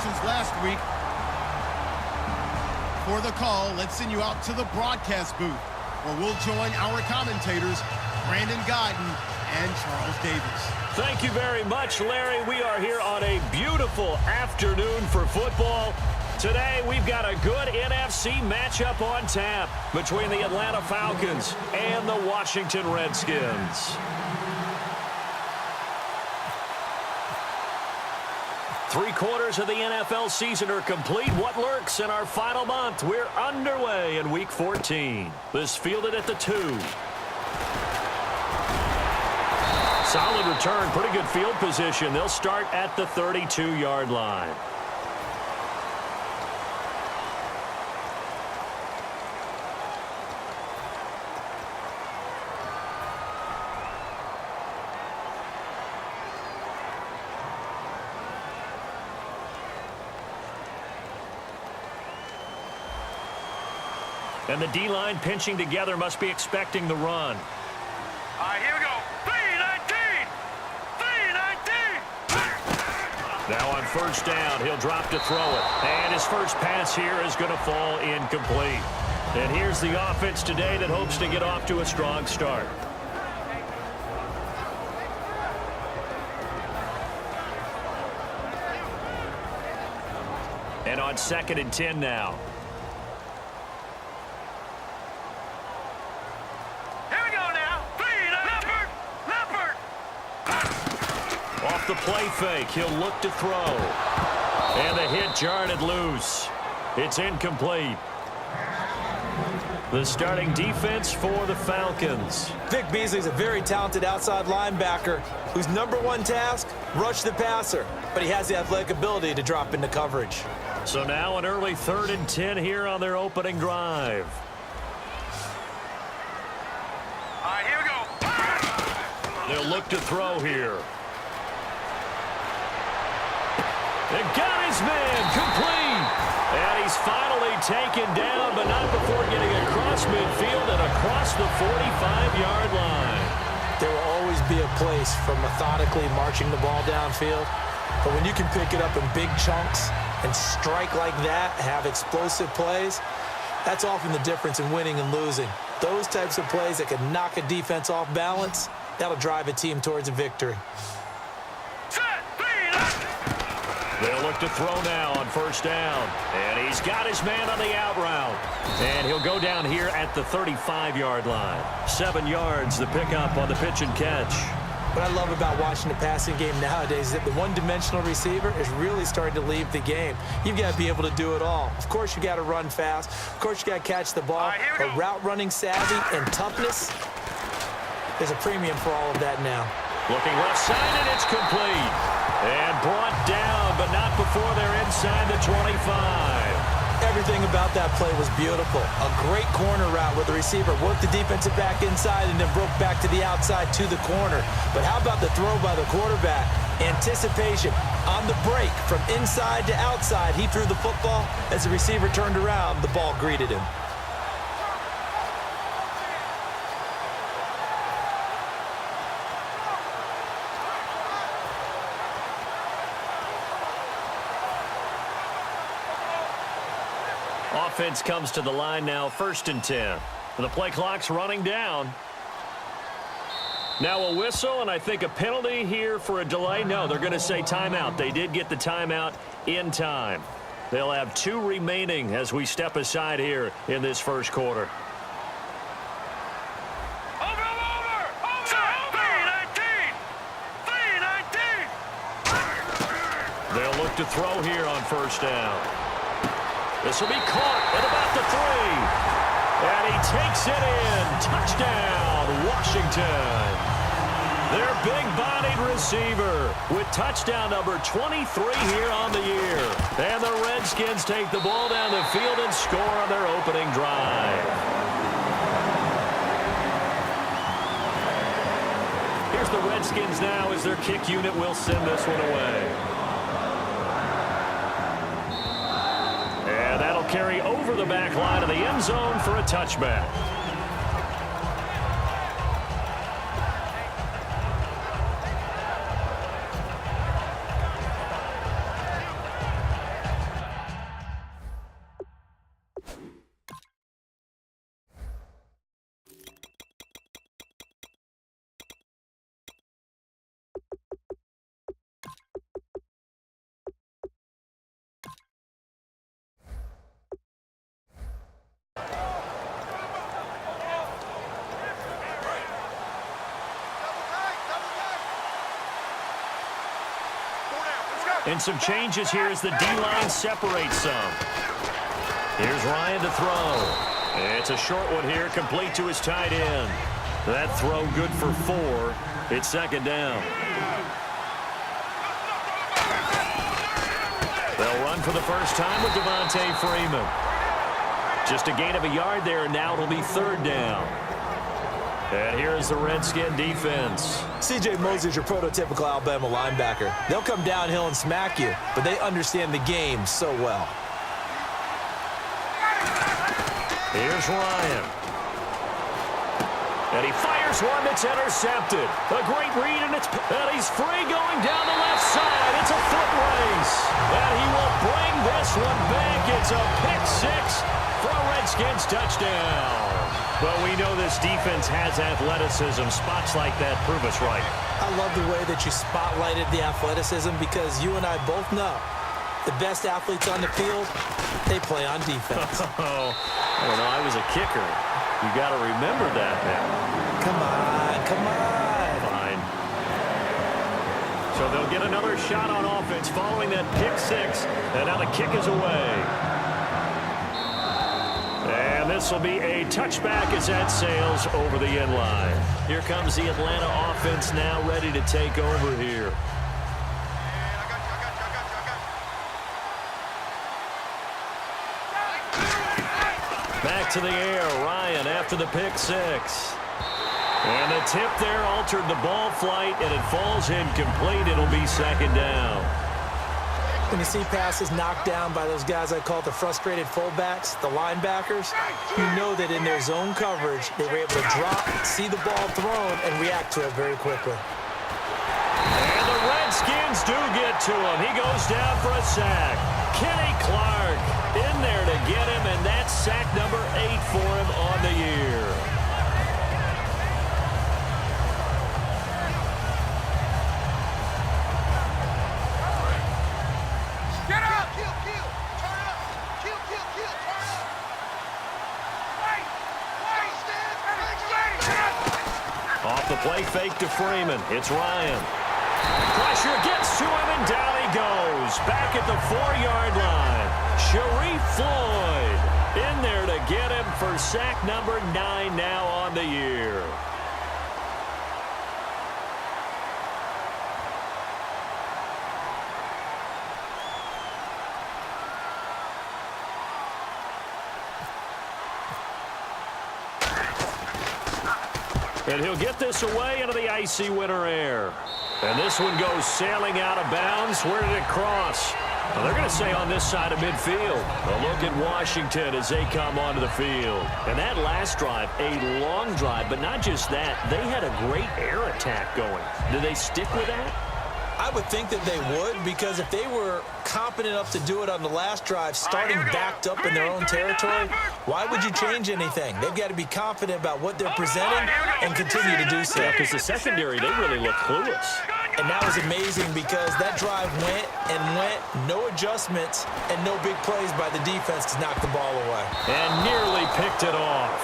instructions last week. For the call, let's send you out to the broadcast booth, where we'll join our commentators, Brandon Guyton and Charles Davis. Thank you very much, Larry. We are here on a beautiful afternoon for football. Today, we've got a good NFC matchup on tap between the Atlanta Falcons and the Washington Redskins. Three-quarters of the NFL season are complete. What lurks in our final month? We're underway in Week 14. This fielded at the 2. Solid return, pretty good field position. They'll start at the 32-yard line. And the D-line pinching together must be expecting the run. All right, here we go. 3-19! 3-19! Now on first down, he'll drop to throw it. And his first pass here is going to fall incomplete. And here's the offense today that hopes to get off to a strong start. And on 2nd and 10 now. Off the play fake, he'll look to throw. And the hit jarred loose. It's incomplete. The starting defense for the Falcons. Vic Beasley's a very talented outside linebacker whose number one task, rush the passer. But he has the athletic ability to drop into coverage. So now an early 3rd and 10 here on their opening drive. All right, here we go. They'll look to throw here. They got his man complete. And he's finally taken down, but not before getting across midfield and across the 45-yard line. There will always be a place for methodically marching the ball downfield. But when you can pick it up in big chunks and strike like that, have explosive plays, that's often the difference in winning and losing. Those types of plays that can knock a defense off balance, that'll drive a team towards a victory. They'll look to throw now on first down. And he's got his man on the out route. And he'll go down here at the 35-yard line. 7 yards, the pickup on the pitch and catch. What I love about watching the passing game nowadays is that the one-dimensional receiver is really starting to leave the game. You've got to be able to do it all. Of course, you got to run fast. Of course, you got to catch the ball. But route running savvy and toughness, there's a premium for all of that now. Looking left side, and it's complete. And brought down, but not before they're inside the 25. Everything about that play was beautiful. A great corner route where the receiver worked the defensive back inside and then broke back to the outside to the corner. But how about the throw by the quarterback? Anticipation on the break from inside to outside. He threw the football. As the receiver turned around, the ball greeted him. Offense comes to the line now, 1st and 10. The play clock's running down. Now a whistle, and I think a penalty here for a delay. No, they're going to say timeout. They did get the timeout in time. They'll have 2 remaining as we step aside here in this first quarter. Over! 3-19! They'll look to throw here on first down. This will be caught at about the 3. And he takes it in. Touchdown, Washington. Their big-bodied receiver with touchdown number 23 here on the year. And the Redskins take the ball down the field and score on their opening drive. Here's the Redskins now as their kick unit will send this one away. And that'll carry over the back line of the end zone for a touchback. And some changes here as the D-line separates some. Here's Ryan to throw. It's a short one here, complete to his tight end. That throw good for 4. It's second down. They'll run for the first time with Devontae Freeman. Just a gain of a yard there, and now it'll be third down. And here's the Redskin defense. C.J. Mosley's your prototypical Alabama linebacker. They'll come downhill and smack you, but they understand the game so well. Here's Ryan. And he fires one that's intercepted. A great read, and he's free going down the left side. It's a foot race. And he will bring this one back. It's a pick 6 for a Redskins touchdown. Well, we know this defense has athleticism. Spots like that prove us right. I love the way that you spotlighted the athleticism because you and I both know the best athletes on the field, they play on defense. Oh, I don't know. I was a kicker. You got to remember that now. Come on, come on. Fine. So they'll get another shot on offense following that pick 6, and now the kick is away. And this will be a touchback as that sails over the end line. Here comes the Atlanta offense now ready to take over here. Back to the air, Ryan after the pick 6. And the tip there altered the ball flight, and it falls incomplete. It'll be second down. When you see passes knocked down by those guys I call the frustrated fullbacks, the linebackers, you know that in their zone coverage, they were able to drop, see the ball thrown, and react to it very quickly. And the Redskins do get to him. He goes down for a sack. Kenny Clark in there to get him, and that's sack number 8 for him on the year. Off the play fake to Freeman. It's Ryan. Pressure gets to him, and down he goes. Back at the 4-yard line. Sharif Floyd in there to get him for sack number 9 now on the year. And he'll get this away into the icy winter air. And this one goes sailing out of bounds. Where did it cross? Well, they're going to say on this side of midfield. A look at Washington as they come onto the field. And that last drive, a long drive, but not just that. They had a great air attack going. Do they stick with that? I would think that they would, because if they were competent enough to do it on the last drive, starting backed up in their own territory, why would you change anything? They've got to be confident about what they're presenting and continue to do so. Yeah, because the secondary, they really look clueless. And that was amazing because that drive went and went, no adjustments, and no big plays by the defense to knock the ball away. And nearly picked it off.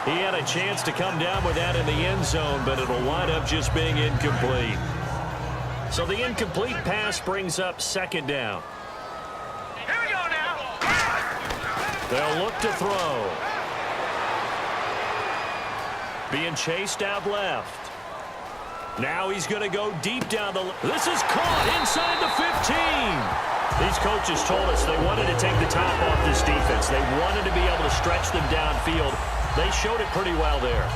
He had a chance to come down with that in the end zone, but it'll wind up just being incomplete. So the incomplete pass brings up second down. Here we go now. They'll look to throw. Being chased out left. Now he's going to go deep down the... This is caught inside the 15. These coaches told us they wanted to take the top off this defense. They wanted to be able to stretch them downfield. They showed it pretty well there.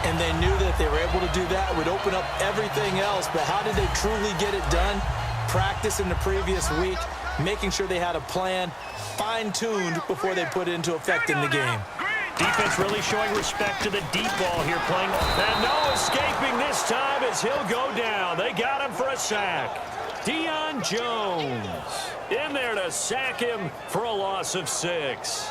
And they knew that if they were able to do that, it would open up everything else. But how did they truly get it done? Practice in the previous week, making sure they had a plan, fine-tuned before they put it into effect in the game. Defense really showing respect to the deep ball here, playing. And no escaping this time as he'll go down. They got him for a sack. Deion Jones in there to sack him for a loss of 6.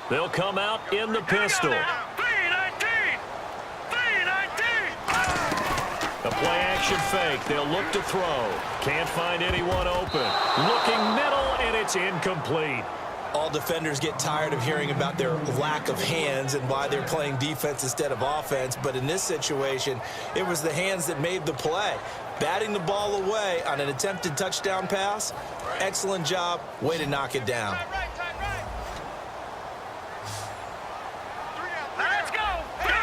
They'll come out in the pistol. A play-action fake. They'll look to throw. Can't find anyone open. Looking middle, and it's incomplete. All defenders get tired of hearing about their lack of hands and why they're playing defense instead of offense. But in this situation, it was the hands that made the play. Batting the ball away on an attempted touchdown pass. Excellent job. Way to knock it down. Let's go. Good.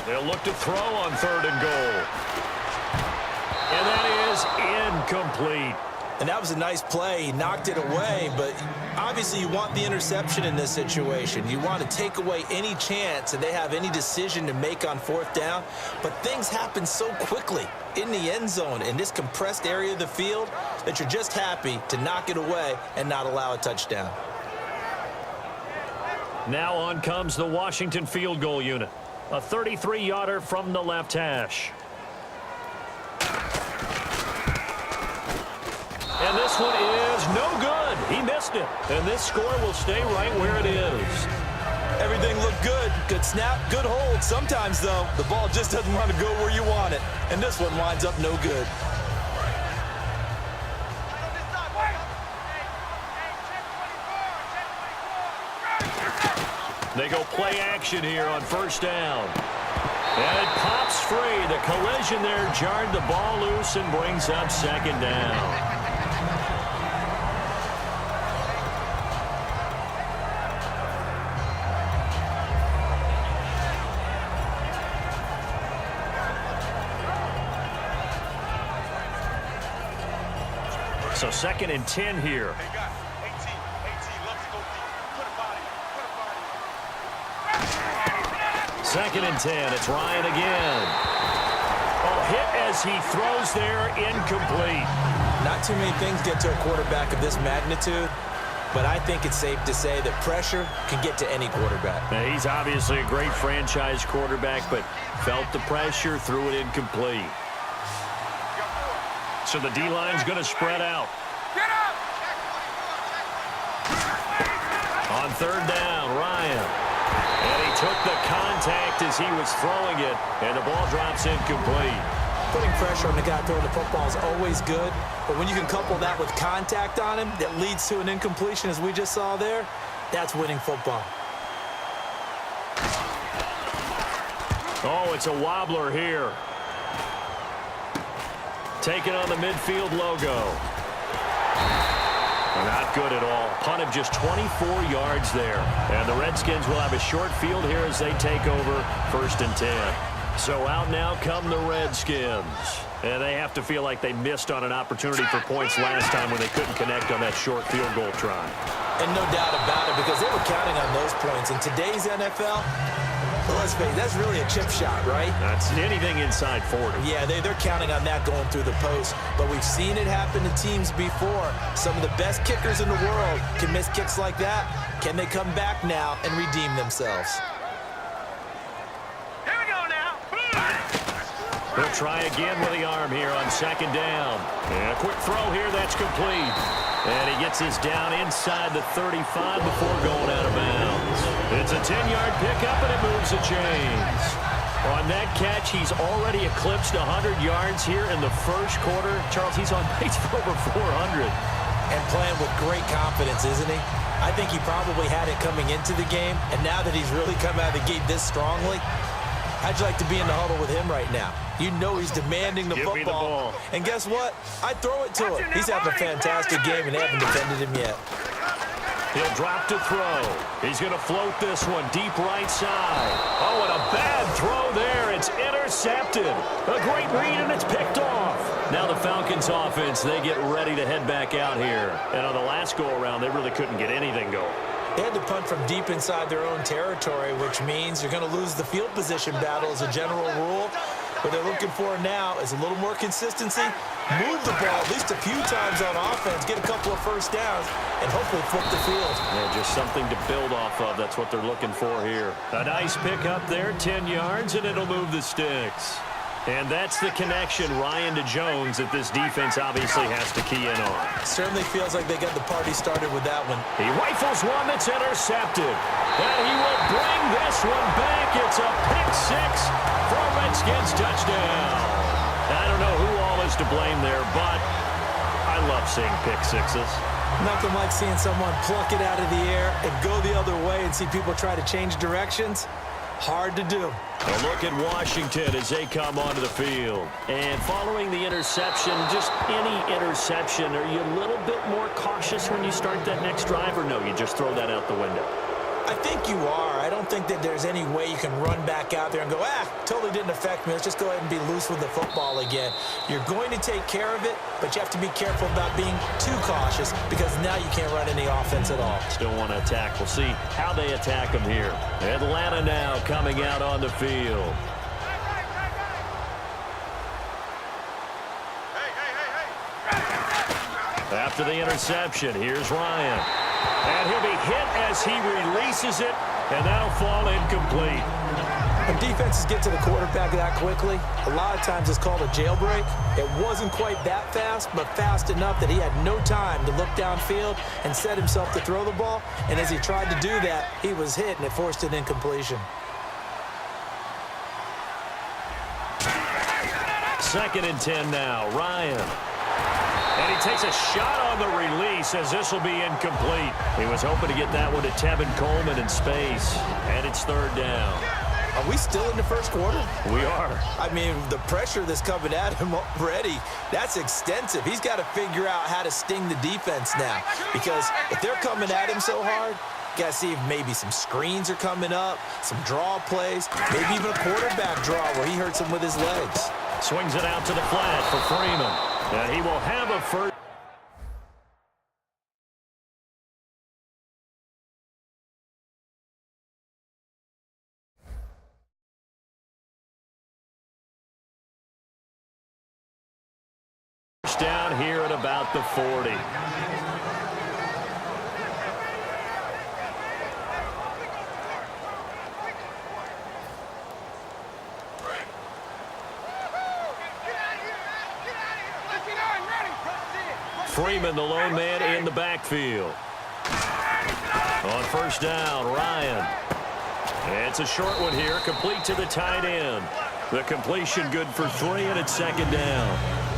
They'll look to throw on 3rd and goal. And that is incomplete. And that was a nice play. He knocked it away, but obviously you want the interception in this situation. You want to take away any chance that they have any decision to make on 4th down. But things happen so quickly in the end zone in this compressed area of the field that you're just happy to knock it away and not allow a touchdown. Now on comes the Washington field goal unit. A 33-yarder from the left hash. And this one is no good. He missed it. And this score will stay right where it is. Everything looked good. Good snap, good hold. Sometimes, though, the ball just doesn't want to go where you want it. And this one winds up no good. They go play action here on 1st down. And it pops free. The collision there jarred the ball loose and brings up 2nd down. So 2nd and 10 here. Hey, guys. 18. Loves to go deep. Put a body. 2nd and 10. It's Ryan again. Oh, hit as he throws there. Incomplete. Not too many things get to a quarterback of this magnitude, but I think it's safe to say that pressure can get to any quarterback. Now, he's obviously a great franchise quarterback, but felt the pressure, threw it incomplete. So the D-line's going to spread out. Get up! On 3rd down, Ryan. And he took the contact as he was throwing it, and the ball drops incomplete. Putting pressure on the guy throwing the football is always good, but when you can couple that with contact on him that leads to an incompletion, as we just saw there, that's winning football. Oh, it's a wobbler here. Taking on the midfield logo. Not good at all. Punt of just 24 yards there. And the Redskins will have a short field here as they take over 1st and 10. So out now come the Redskins. And they have to feel like they missed on an opportunity for points last time when they couldn't connect on that short field goal try. And no doubt about it, because they were counting on those points. In today's NFL, well, let's face it, that's really a chip shot, right? That's anything inside 40. Yeah, they're counting on that going through the post. But we've seen it happen to teams before. Some of the best kickers in the world can miss kicks like that. Can they come back now and redeem themselves? Here we go now. He'll try again with the arm here on 2nd down. And a quick throw here, that's complete. And he gets his down inside the 35 before going out of bounds. It's a 10-yard pickup, and it moves the chains. On that catch, he's already eclipsed 100 yards here in the 1st quarter. Charles, he's on pace for over 400. And playing with great confidence, isn't he? I think he probably had it coming into the game, and now that he's really come out of the gate this strongly, how'd you like to be in the huddle with him right now? You know he's demanding the Give me the football. ball. And guess what? I'd throw it to him. He's having a fantastic game, and they haven't defended him yet. He'll drop to throw. He's going to float this one deep right side. Oh, and a bad throw there. It's intercepted. A great read, and it's picked off. Now the Falcons offense, they get ready to head back out here. And on the last go-around, they really couldn't get anything going. They had to punt from deep inside their own territory, which means you're going to lose the field position battle as a general rule. What they're looking for now is a little more consistency, move the ball at least a few times on offense, get a couple of 1st downs, and hopefully flip the field. Yeah, just something to build off of. That's what they're looking for here. A nice pickup there, 10 yards, and it'll move the sticks. And that's the connection, Ryan to Jones, that this defense obviously has to key in on. Certainly feels like they got the party started with that one. He rifles one that's intercepted. And he will bring this one back. It's a pick 6 for a Redskins touchdown. I don't know who all is to blame there, but I love seeing pick 6s. Nothing like seeing someone pluck it out of the air and go the other way and see people try to change directions. Hard to do. A look at Washington as they come onto the field. And following the interception, just any interception, are you a little bit more cautious when you start that next drive, or no, you just throw that out the window? I think you are. I don't think that there's any way you can run back out there and go, totally didn't affect me. Let's just go ahead and be loose with the football again. You're going to take care of it, but you have to be careful about being too cautious because now you can't run any offense at all. Still want to attack. We'll see how they attack them here. Atlanta now coming out on the field. After the interception, here's Ryan. And he'll be hit as he releases it, and that'll fall incomplete. When defenses get to the quarterback that quickly, a lot of times it's called a jailbreak. It wasn't quite that fast, but fast enough that he had no time to look downfield and set himself to throw the ball. And as he tried to do that, he was hit, and it forced an incompletion. Second and 10 now, Ryan. And he takes a shot on the release as this will be incomplete. He was hoping to get that one to Tevin Coleman in space. And it's third down. Are we still in the first quarter? We are. I mean, the pressure that's coming at him already, that's extensive. He's got to figure out how to sting the defense now. Because if they're coming at him so hard, you got to see if maybe some screens are coming up, some draw plays, maybe even a quarterback draw where he hurts him with his legs. Swings it out to the flat for Freeman. And he will have a first. First down here at about the 40. Freeman, the lone man in the backfield. On first down, Ryan. It's a short one here, complete to the tight end. The completion good for 3, and it's second down.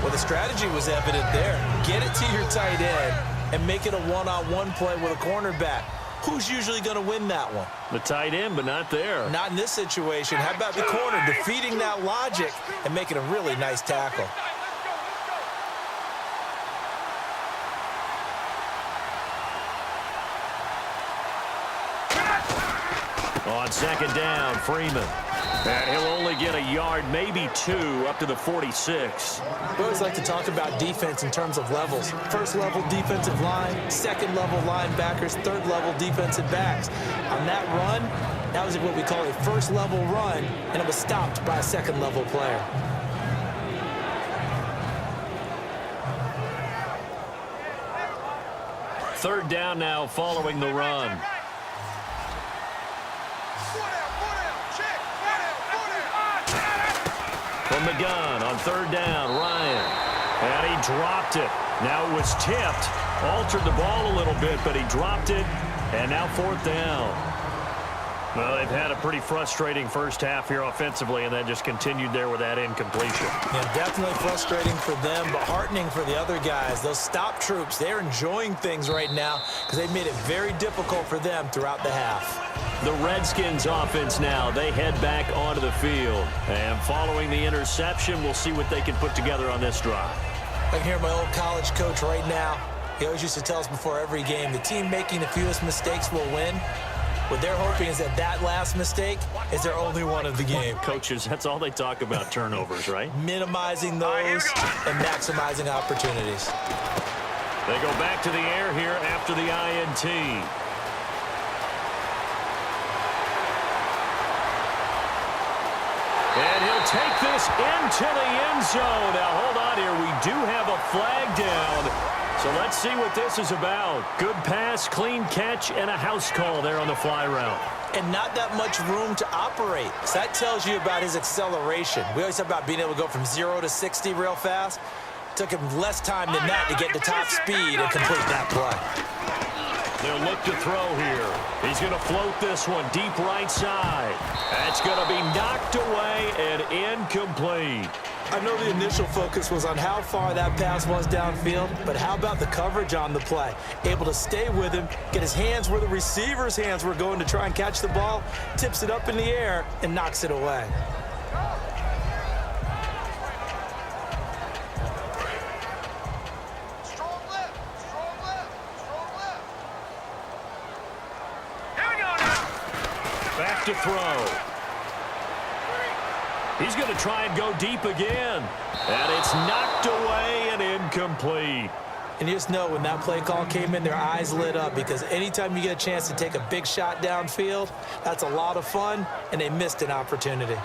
Well, the strategy was evident there. Get it to your tight end and make it a one-on-one play with a cornerback. Who's usually going to win that one? The tight end, but not there. Not in this situation. How about the corner defeating that logic and making a really nice tackle? On second down, Freeman. And he'll only get a yard, maybe 2, up to the 46. We always like to talk about defense in terms of levels. First level defensive line, second level linebackers, third level defensive backs. On that run, that was what we call a first level run, and it was stopped by a second level player. Third down now following the run. From the gun on third down, Ryan. And he dropped it. Now it was tipped. Altered the ball a little bit, but he dropped it. And now fourth down. Well, they've had a pretty frustrating first half here offensively, and then just continued there with that incompletion. Yeah, definitely frustrating for them, but heartening for the other guys. Those stop troops, they're enjoying things right now because they've made it very difficult for them throughout the half. The Redskins offense now, they head back onto the field. And following the interception, we'll see what they can put together on this drive. I can hear my old college coach right now. He always used to tell us before every game, the team making the fewest mistakes will win. What they're hoping is that last mistake is their only one of the game. Coaches, that's all they talk about, turnovers, right? Minimizing those and maximizing opportunities. They go back to the air here after the INT. And he'll take this into the end zone. Now, hold on here. We do have a flag down. So let's see what this is about. Good pass, clean catch, and a house call there on the fly route. And not that much room to operate. So that tells you about his acceleration. We always talk about being able to go from 0 to 60 real fast. It took him less time than that to get to top speed and complete that play. They'll look to throw here. He's going to float this one deep right side. That's going to be knocked away and incomplete. I know the initial focus was on how far that pass was downfield, but how about the coverage on the play? Able to stay with him, get his hands where the receiver's hands were going to try and catch the ball, tips it up in the air, and knocks it away. Back to throw. He's going to try and go deep again. And it's knocked away and incomplete. And you just know when that play call came in, their eyes lit up, because anytime you get a chance to take a big shot downfield, that's a lot of fun, and they missed an opportunity.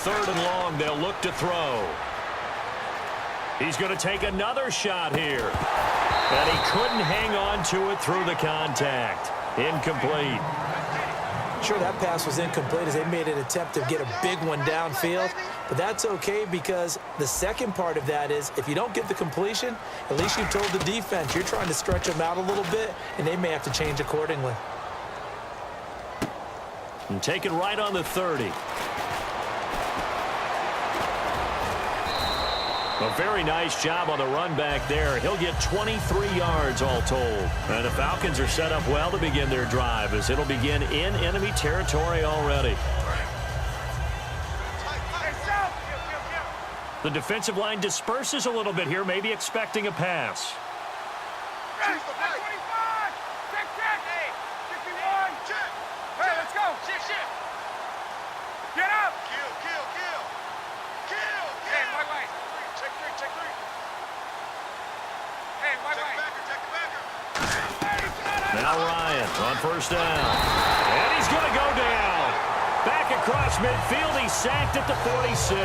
Third and long, they'll look to throw. He's going to take another shot here. And he couldn't hang on to it through the contact. Incomplete. Sure, that pass was incomplete as they made an attempt to get a big one downfield. But that's okay, because the second part of that is if you don't get the completion, at least you told the defense you're trying to stretch them out a little bit, and they may have to change accordingly. And taken right on the 30. A very nice job on the run back there. He'll get 23 yards all told. And the Falcons are set up well to begin their drive, as it'll begin in enemy territory already. The defensive line disperses a little bit here, maybe expecting a pass. Now Ryan on first down. And he's going to go down. Back across midfield. He's sacked at the 46.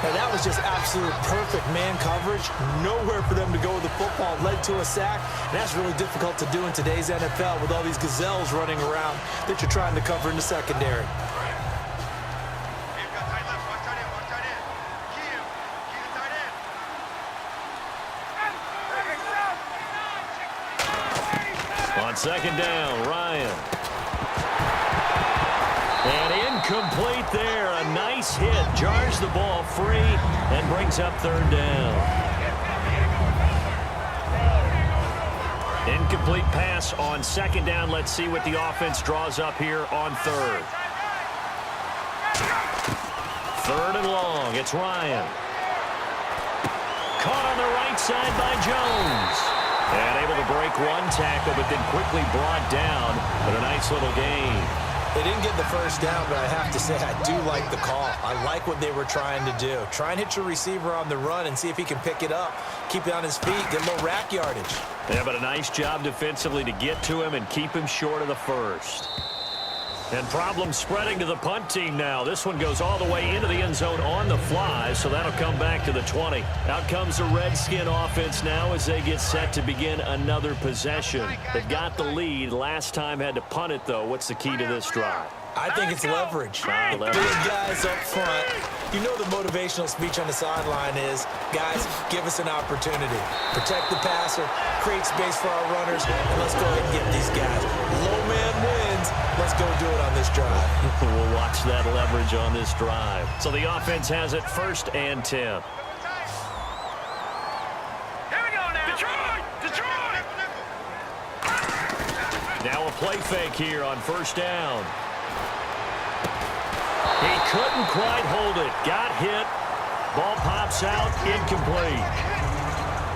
Now that was just absolute perfect man coverage. Nowhere for them to go with the football. Led to a sack. And that's really difficult to do in today's NFL with all these gazelles running around that you're trying to cover in the secondary. On second down, Ryan. And incomplete there. A nice hit. Jars the ball free and brings up third down. Incomplete pass on second down. Let's see what the offense draws up here on third. Third and long. It's Ryan. Caught on the right side by Jones. And able to break one tackle, but then quickly brought down. But a nice little gain. They didn't get the first down, but I have to say I do like the call. I like what they were trying to do. Try and hit your receiver on the run and see if he can pick it up. Keep it on his feet, get a little rack yardage. Yeah, but a nice job defensively to get to him and keep him short of the first. And problems spreading to the punt team now. This one goes all the way into the end zone on the fly, so that'll come back to the 20. Out comes the Redskin offense now as they get set to begin another possession. They've got the lead. Last time had to punt it, though. What's the key to this drive? I think it's leverage. The big guys up front. You know the motivational speech on the sideline is, guys, give us an opportunity. Protect the passer, create space for our runners, and let's go ahead and get these guys. Low man wins. Let's go do it on this drive. We'll watch that leverage on this drive. So the offense has it first and 10. Here we go now. Detroit! Now a play fake here on first down. He couldn't quite hold it. Got hit. Ball pops out. Incomplete.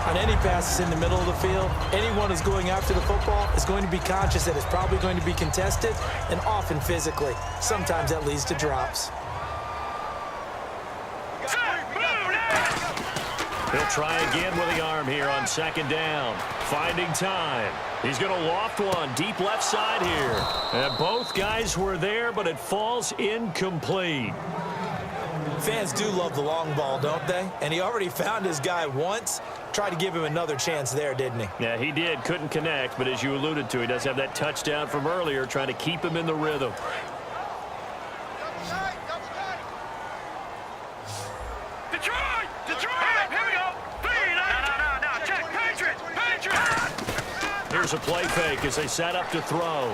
On any passes in the middle of the field, anyone who's going after the football is going to be conscious that it's probably going to be contested, and often physically. Sometimes that leads to drops. He'll try again with the arm here on second down. Finding time. He's going to loft one deep left side here. And both guys were there, but it falls incomplete. Fans do love the long ball, don't they? And he already found his guy once. Tried to give him another chance there, didn't he? Yeah, he did. Couldn't connect, but as you alluded to, he does have that touchdown from earlier, trying to keep him in the rhythm. Detroit! Detroit! Here we go! No. Check. Patriots! Here's a play fake as they set up to throw.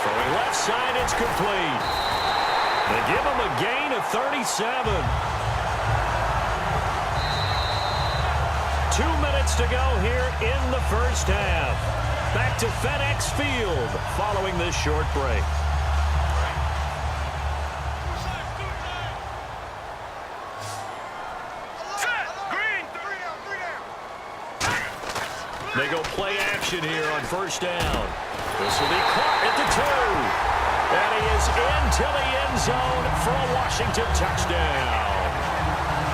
Throwing left side, it's complete. They give him a gain of 37. 2 minutes to go here in the first half. Back to FedEx Field following this short break. They go play action here on first down. This will be caught at the 2. And he is into the end zone for a Washington touchdown.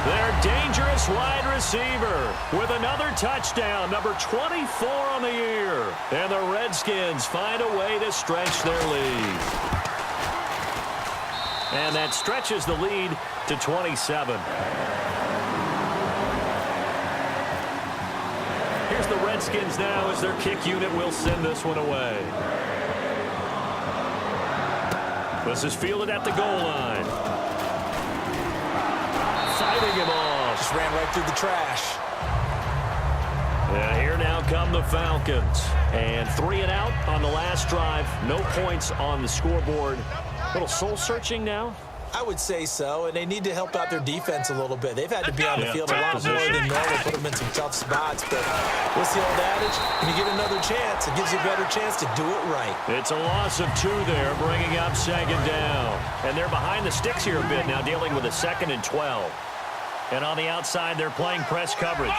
Their dangerous wide receiver with another touchdown, number 24 on the year. And the Redskins find a way to stretch their lead. And that stretches the lead to 27. Here's the Redskins now as their kick unit will send this one away. This is fielded at the goal line. Fighting him off. Just ran right through the trash. And here now come the Falcons. And 3 and out on the last drive. No points on the scoreboard. A little soul-searching now. I would say so, and they need to help out their defense a little bit. They've had to be on the field a lot more than normal, put them in some tough spots. But what's the old adage? When you get another chance, it gives you a better chance to do it right. It's a loss of 2 there, bringing up second down. And they're behind the sticks here a bit now, dealing with a 2nd and 12. And on the outside, they're playing press coverage.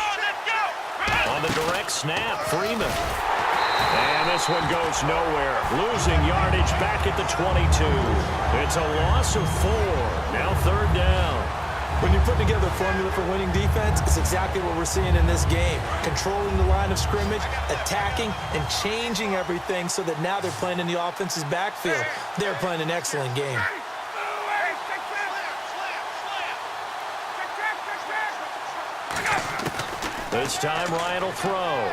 On the direct snap, Freeman. And this one goes nowhere. Losing yardage back at the 22. It's a loss of 4. Now 3rd down. When you put together a formula for winning defense, it's exactly what we're seeing in this game. Controlling the line of scrimmage, attacking, and changing everything so that now they're playing in the offense's backfield. They're playing an excellent game. This time Ryan will throw.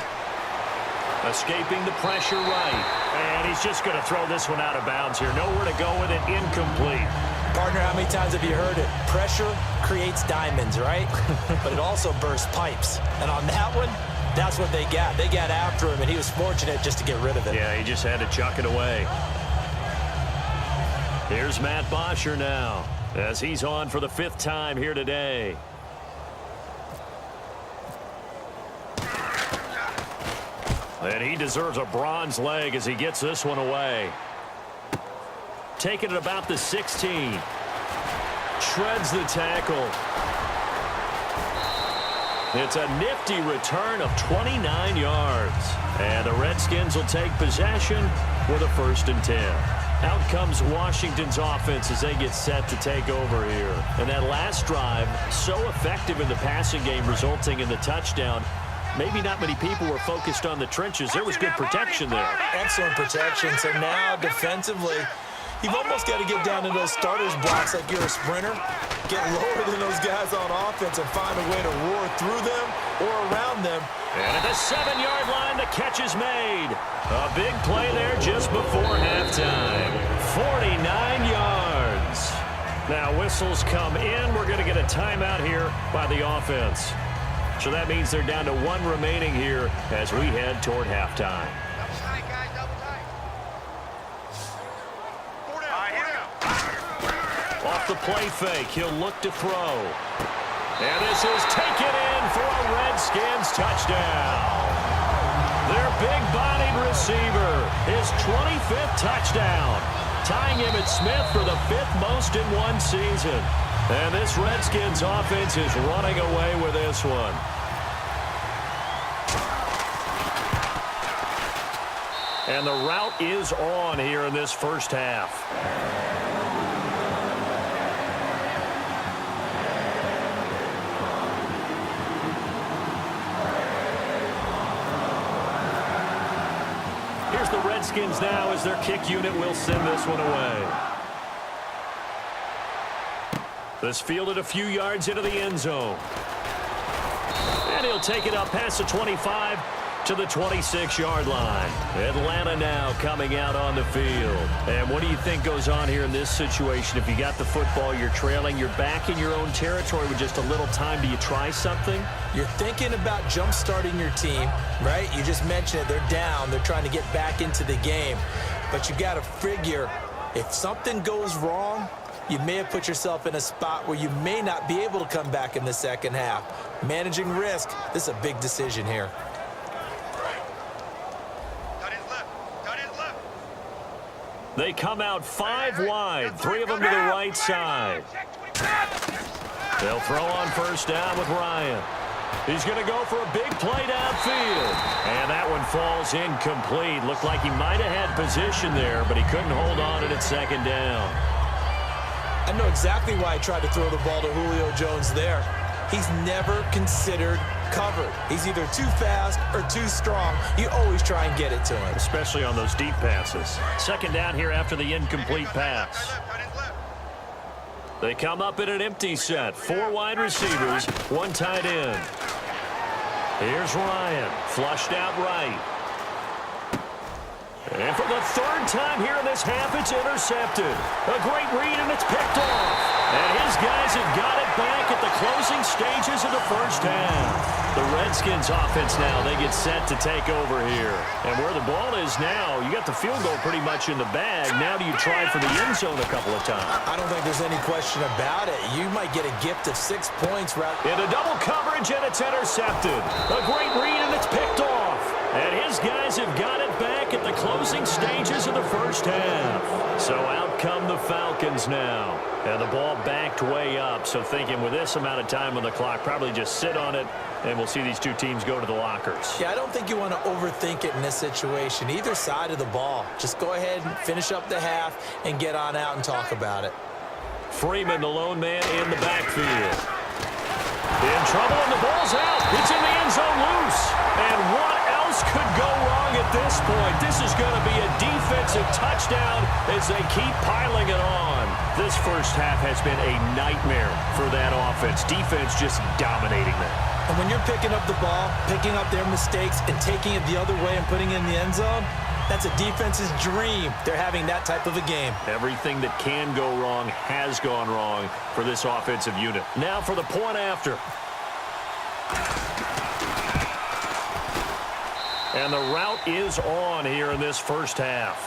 Escaping the pressure right. And he's just going to throw this one out of bounds here. Nowhere to go with it. Incomplete. Partner, how many times have you heard it? Pressure creates diamonds, right? But it also bursts pipes. And on that one, that's what they got. They got after him, and he was fortunate just to get rid of it. Yeah, he just had to chuck it away. Here's Matt Bosher now, as he's on for the 5th time here today. And he deserves a bronze leg as he gets this one away. Taking it about the 16. Shreds the tackle. It's a nifty return of 29 yards. And the Redskins will take possession with a 1st and 10. Out comes Washington's offense as they get set to take over here. And that last drive, so effective in the passing game, resulting in the touchdown. Maybe not many people were focused on the trenches. There was good protection there. Excellent protection. So now defensively, you've almost got to get down to those starters blocks like you're a sprinter. Get lower than those guys on offense and find a way to roar through them or around them. And at the 7-yard line, the catch is made. A big play there just before halftime. 49 yards. Now whistles come in. We're going to get a timeout here by the offense. So that means they're down to 1 remaining here as we head toward halftime. Double tight, guys, double tight. 4 down. Off the play fake, he'll look to throw. And this is taken in for a Redskins touchdown. Their big-bodied receiver, his 25th touchdown, tying Emmitt Smith for the 5th most in one season. And this Redskins offense is running away with this one. And the route is on here in this first half. Here's the Redskins now as their kick unit will send this one away. This fielded a few yards into the end zone. And he'll take it up past the 25 to the 26-yard line. Atlanta now coming out on the field. And what do you think goes on here in this situation? If you got the football, you're trailing, you're back in your own territory with just a little time. Do you try something? You're thinking about jump-starting your team, right? You just mentioned it. They're down. They're trying to get back into the game. But you got to figure if something goes wrong, you may have put yourself in a spot where you may not be able to come back in the second half. Managing risk, this is a big decision here. They come out 5 wide, 3 of them to the right side. They'll throw on first down with Ryan. He's going to go for a big play downfield. And that one falls incomplete. Looked like he might have had position there, but he couldn't hold on at second down. I know exactly why I tried to throw the ball to Julio Jones there. He's never considered covered. He's either too fast or too strong. You always try and get it to him. Especially on those deep passes. Second down here after the incomplete pass. They come up in an empty set. 4 wide receivers, 1 tight end. Here's Ryan, flushed out right. And for the 3rd time here in this half, it's intercepted. A great read, and it's picked off. And his guys have got it back at the closing stages of the first half. The Redskins offense now, they get set to take over here. And where the ball is now, you got the field goal pretty much in the bag. Now do you try for the end zone a couple of times? I don't think there's any question about it. You might get a gift of 6 points. Into double coverage, and it's intercepted. A great read, and it's picked off. And his guys have got it back at the closing stages of the first half. So out come the Falcons now. And the ball backed way up. So thinking with this amount of time on the clock, probably just sit on it, and we'll see these two teams go to the lockers. Yeah, I don't think you want to overthink it in this situation. Either side of the ball. Just go ahead and finish up the half and get on out and talk about it. Freeman, the lone man in the backfield. In trouble, and the ball's out. It's in the end zone loose. And what else could go wrong at this point? This is going to be a defensive touchdown as they keep piling it on. This first half has been a nightmare for that offense. Defense just dominating them. And when you're picking up the ball, picking up their mistakes, and taking it the other way and putting it in the end zone, that's a defense's dream. They're having that type of a game. Everything that can go wrong has gone wrong for this offensive unit. Now for the point after. And the route is on here in this first half.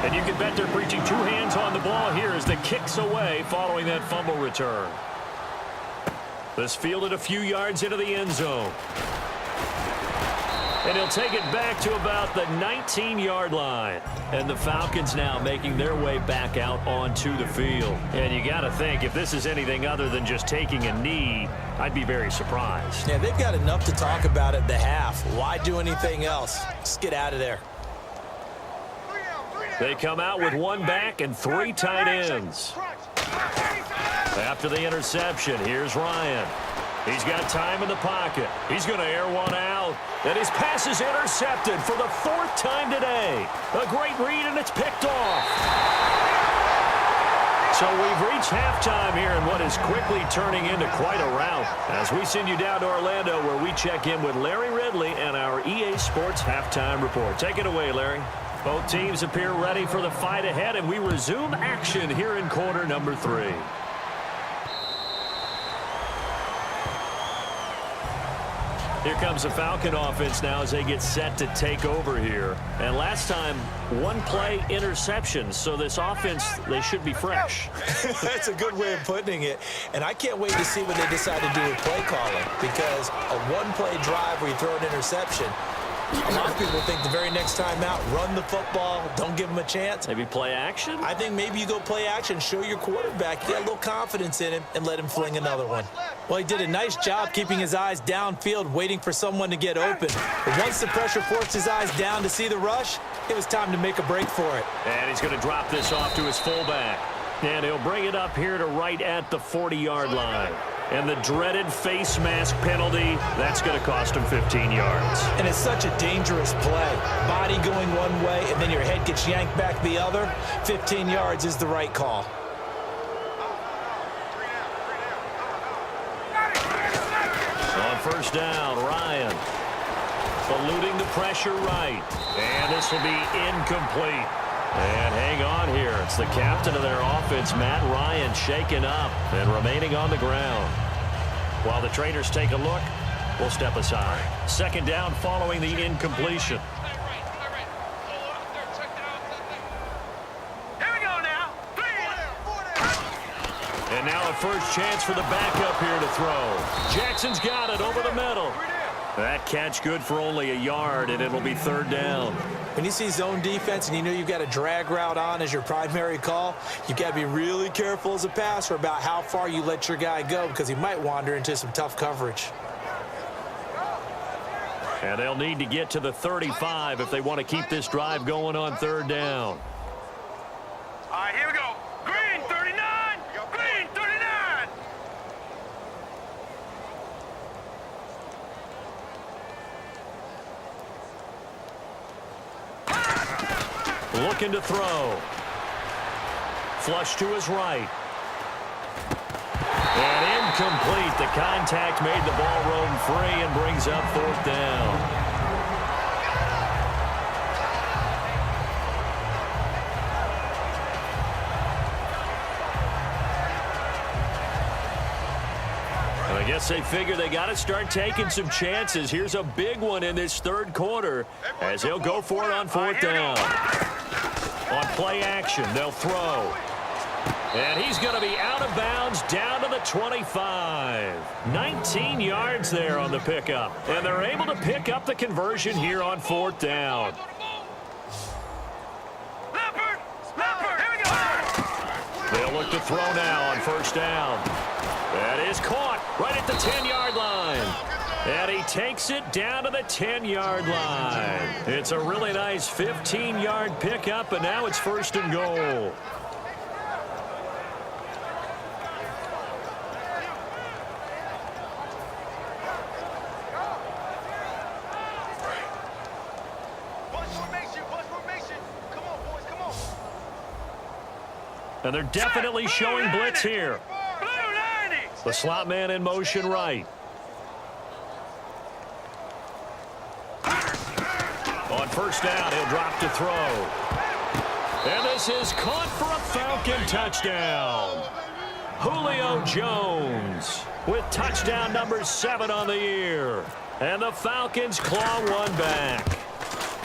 And you can bet they're preaching 2 hands on the ball here as the kick's away following that fumble return. This fielded a few yards into the end zone. And he'll take it back to about the 19-yard line. And the Falcons now making their way back out onto the field. And you got to think, if this is anything other than just taking a knee, I'd be very surprised. Yeah, they've got enough to talk about at the half. Why do anything else? Just get out of there. They come out with 1 back and 3 tight ends. After the interception, here's Ryan. He's got time in the pocket. He's going to air one out. And his pass is intercepted for the 4th time today. A great read, and it's picked off. So we've reached halftime here in what is quickly turning into quite a rout. As we send you down to Orlando, where we check in with Larry Ridley and our EA Sports Halftime Report. Take it away, Larry. Both teams appear ready for the fight ahead, and we resume action here in quarter number 3. Here comes the Falcon offense now as they get set to take over here. And last time, 1-play interception. So this offense, they should be fresh. That's a good way of putting it. And I can't wait to see what they decide to do with play calling. Because a 1-play drive where you throw an interception, a lot of people think the very next time out, run the football, don't give him a chance. Maybe play action? I think maybe you go play action, show your quarterback, get a little confidence in him, and let him fling another one. Well, he did a nice job keeping his eyes downfield, waiting for someone to get open. But once the pressure forced his eyes down to see the rush, it was time to make a break for it. And he's going to drop this off to his fullback. And he'll bring it up here to right at the 40-yard line. And the dreaded face mask penalty, that's going to cost him 15 yards. And it's such a dangerous play. Body going one way, and then your head gets yanked back the other. 15 yards is the right call. On first down, Ryan. Eluding the pressure right. And this will be incomplete. And hang on here. It's the captain of their offense, Matt Ryan, shaken up and remaining on the ground. While the traders take a look, we'll step aside. Second down following the incompletion. Here we go now. And now a first chance for the backup here to throw. Jackson's got it over the middle. That catch good for only a yard, and it'll be third down. When you see zone defense and you know you've got a drag route on as your primary call, you've got to be really careful as a passer about how far you let your guy go because he might wander into some tough coverage. And they'll need to get to the 35 if they want to keep this drive going on third down. All right, here we go. Green 39. Green 39. Looking to throw. Flush to his right. And incomplete. The contact made the ball roam free and brings up fourth down. I guess they figure they got to start taking some chances. Here's a big one in this third quarter as they'll go for it on fourth down. On play action, they'll throw. And he's going to be out of bounds down to the 25. 19 yards there on the pickup. And they're able to pick up the conversion here on fourth down. Leopard. Leopard. Here we go. They'll look to throw now on first down. That is caught right at the 10-yard line. And he takes it down to the 10-yard line. It's a really nice 15-yard pickup, and now it's first and goal. Come on, boys, come on. And they're definitely showing blitz here. The slot man in motion right. On first down, he'll drop to throw. And this is caught for a Falcon touchdown. Julio Jones with touchdown number 7 on the year. And the Falcons claw one back.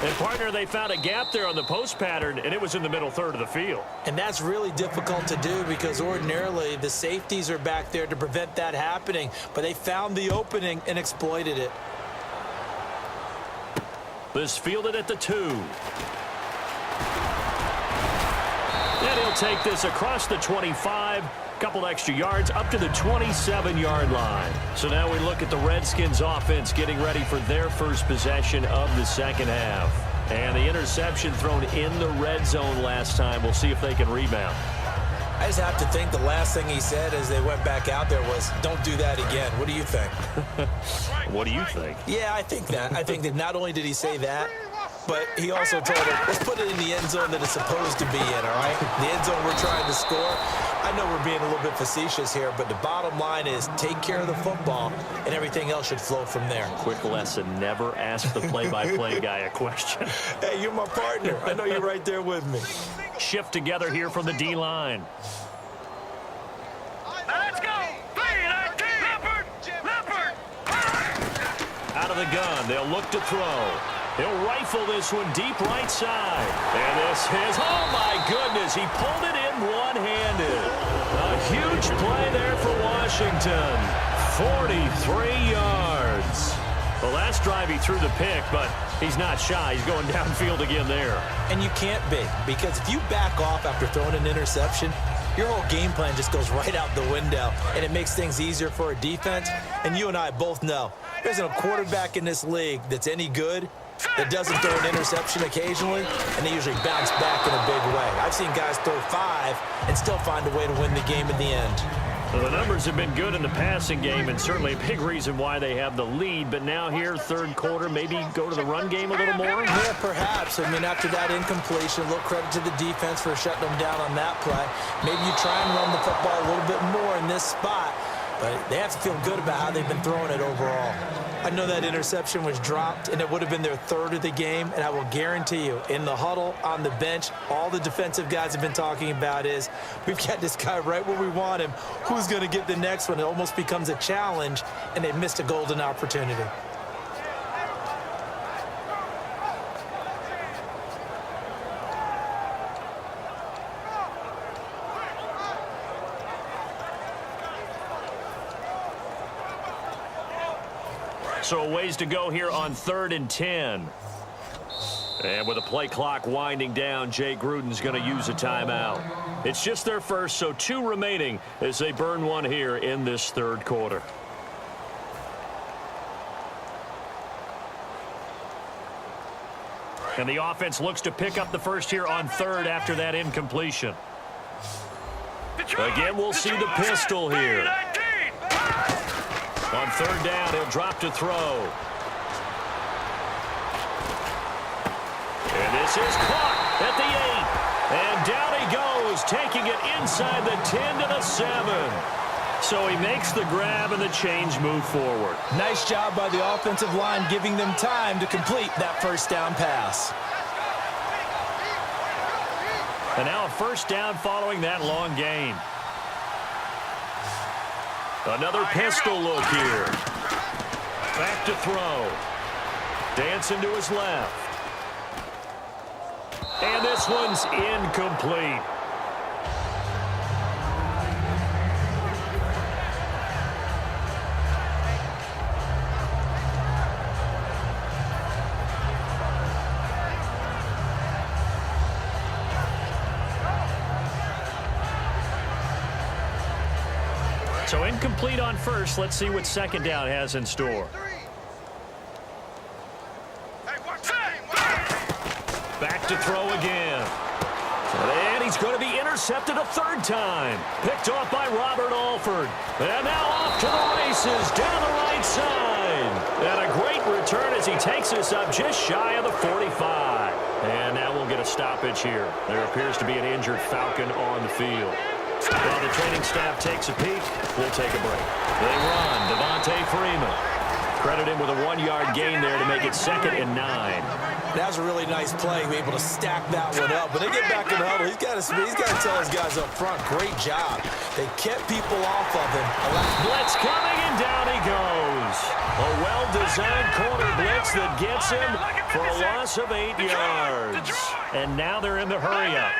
And, partner, they found a gap there on the post pattern, and it was in the middle third of the field. And that's really difficult to do because ordinarily the safeties are back there to prevent that happening. But they found the opening and exploited it. This fielded at the 2. And he'll take this across the 25. Couple extra yards up to the 27-yard line. So now we look at the Redskins offense getting ready for their first possession of the second half. And the interception thrown in the red zone last time. We'll see if they can rebound. I just have to think the last thing he said as they went back out there was, don't do that again. What do you think? What do you think? Yeah, I think that. I think that not only did he say that, but he also told him, let's put it in the end zone that it's supposed to be in, all right? The end zone we're trying to score. I know we're being a little bit facetious here, but the bottom line is take care of the football, and everything else should flow from there. Quick lesson, never ask the play-by-play guy a question. Hey, you're my partner. I know you're right there with me. Shift together here from the D-line. Let's go. Leopard. Leopard. Out of the gun, they'll look to throw. He'll rifle this one deep right side. And this is, oh my goodness, he pulled it in one-handed. A huge play there for Washington. 43 yards. The last drive he threw the pick, but he's not shy. He's going downfield again there. And you can't be, because if you back off after throwing an interception, your whole game plan just goes right out the window, and it makes things easier for a defense. And you and I both know there isn't a quarterback in this league that's any good that doesn't throw an interception occasionally, and they usually bounce back in a big way. I've seen guys throw 5 and still find a way to win the game in the end. Well, the numbers have been good in the passing game and certainly a big reason why they have the lead. But now here, third quarter, maybe go to the run game a little more? Yeah, perhaps. I mean, after that incompletion, a little credit to the defense for shutting them down on that play. Maybe you try and run the football a little bit more in this spot. But they have to feel good about how they've been throwing it overall. I know that interception was dropped, and it would have been their third of the game. And I will guarantee you, in the huddle, on the bench, all the defensive guys have been talking about is, we've got this guy right where we want him. Who's going to get the next one? It almost becomes a challenge, and they missed a golden opportunity. So a ways to go here on 3rd and 10. And with the play clock winding down, Jay Gruden's going to use a timeout. It's just their first, so 2 remaining as they burn one here in this third quarter. And the offense looks to pick up the first here on 3rd after that incompletion. Again, we'll see the pistol here. On 3rd down, he'll drop to throw. And this is caught at the 8. And down he goes, taking it inside the 10 to the 7. So he makes the grab and the chains move forward. Nice job by the offensive line giving them time to complete that first down pass. And now a first down following that long gain. Another pistol look here. Back to throw. Dancing to his left. And this one's incomplete. So incomplete on first. Let's see what second down has in store. Back to throw again. And he's going to be intercepted a 3rd time. Picked off by Robert Alford. And now off to the races down the right side. And a great return as he takes us up just shy of the 45. And now we'll get a stoppage here. There appears to be an injured Falcon on the field. While the training staff takes a peek, we'll take a break. They run. Devontae Freeman. Credit him with a 1-yard gain there to make it 2nd and 9. That was a really nice play, able to stack that one up. When they get back in the huddle, he's got to tell his guys up front, great job. They kept people off of him. Blitz coming, and down he goes. A well-designed corner blitz that gets him for a loss of 8 yards. And now they're in the hurry-up.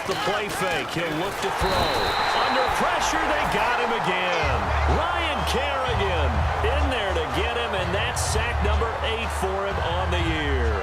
The play fake. He'll look to throw. Under pressure, they got him again. Ryan Kerrigan in there to get him, and that's sack number 8 for him on the year.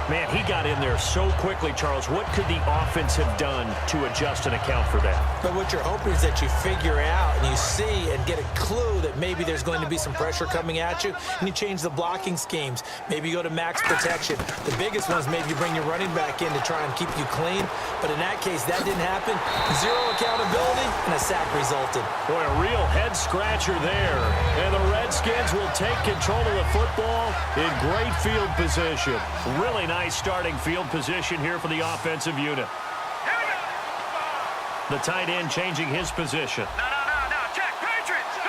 Man, he got in there so quickly, Charles. What could the offense have done to adjust and account for that? But what you're hoping is that you figure out and you see and get a clue that maybe there's going to be some pressure coming at you, and you change the blocking schemes. Maybe you go to max protection. The biggest one is maybe you bring your running back in to try and keep you clean. But in that case, that didn't happen. 0 accountability, and a sack resulted. Boy, a real head-scratcher there. And the Redskins will take control of the football in great field position. Really nice starting field position here for the offensive unit. The tight end changing his position. No. Check. Patriots.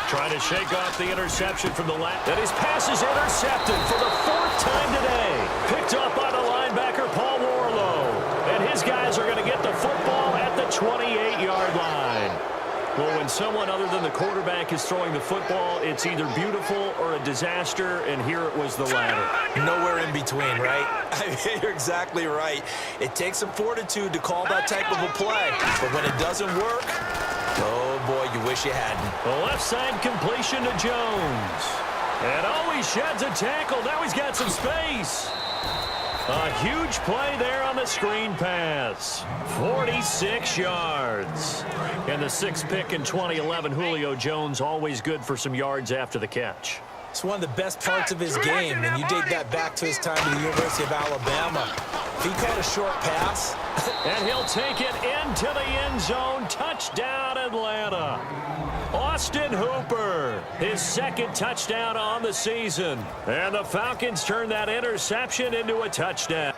Trying to shake off the interception from the left. And his pass is intercepted for the 4th time today. Picked up by the linebacker, Paul Warlow. And his guys are going to get the football at the 28-yard line. Well, when someone other than the quarterback is throwing the football, it's either beautiful or a disaster, and here it was the latter. Nowhere in between, right? I mean, you're exactly right. It takes some fortitude to call that type of a play, but when it doesn't work, oh boy, you wish you hadn't. The left side completion to Jones. And he sheds a tackle. Now he's got some space. A huge play there on the screen pass. 46 yards. And the 6th pick in 2011, Julio Jones, always good for some yards after the catch. It's one of the best parts of his game, and you date that back to his time at the University of Alabama. If he caught a short pass. And he'll take it into the end zone. Touchdown, Atlanta. Austin Hooper, his second touchdown on the season. And the Falcons turn that interception into a touchdown.